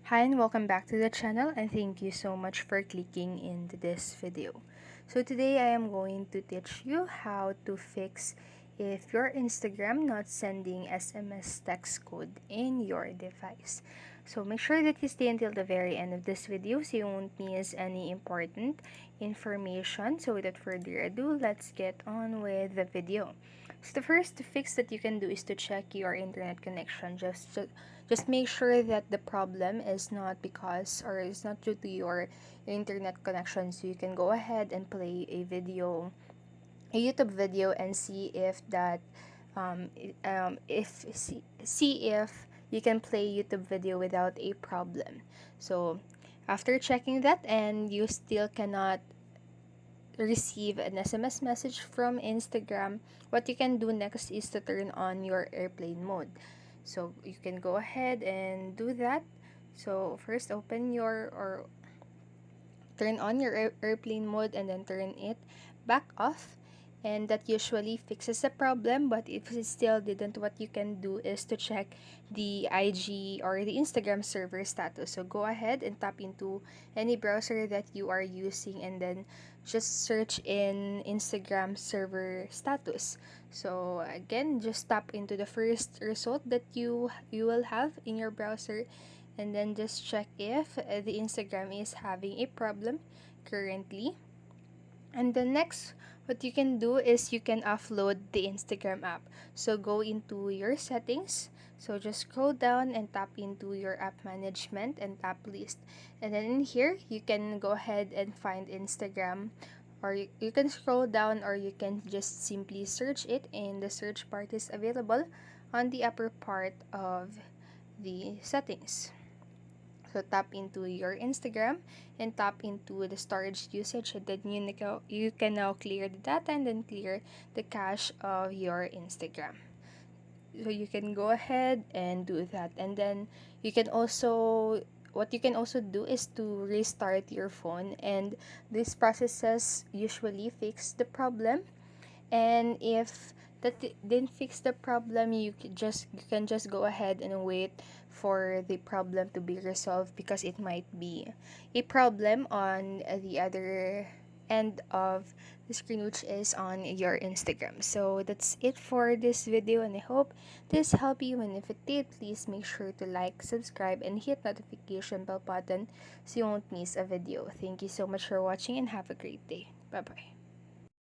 Hi and welcome back to the channel, and thank you so much for clicking into this video. So today I am going to teach you how to fix if your Instagram not sending SMS text code in your device. So make sure that you stay until the very end of this video so you won't miss any important information. So without further ado, let's get on with the video. So the first fix that you can do is to check your internet connection. Just make sure that the problem is not because or is not due to your internet connection. So you can go ahead and play a YouTube video, and see if that if see if you can play YouTube video without a problem. So after checking that and you still cannot receive an SMS message from Instagram, what you can do next is to turn on your airplane mode. So you can go ahead and do that. So first open your or turn on your airplane mode and then turn it back off, and that usually fixes the problem. But if it still didn't, what you can do is to check the IG or the Instagram server status. So go ahead and tap into any browser that you are using and then just search in Instagram server status. So again, just tap into the first result that you will have in your browser, and then just check if the Instagram is having a problem currently. And the next, what you can do is you can offload the Instagram app. So go into your settings. So just scroll down and tap into your app management and tap list. And then in here, you can go ahead and find Instagram, or you can scroll down, or you can just simply search it, and the search part is available on the upper part of the settings. So tap into your Instagram and tap into the storage usage, and then you can now clear the data and then clear the cache of your Instagram. So you can go ahead and do that. And then you can also what you can also do is to restart your phone, and these processes usually fix the problem. And if that didn't fix the problem, you can just go ahead and wait for the problem to be resolved, because it might be a problem on the other end of the screen, which is on your Instagram. So that's it for this video, and I hope this helped you. And if it did, please make sure to like, subscribe, and hit notification bell button so you won't miss a video. Thank you so much for watching, and have a great day. Bye bye.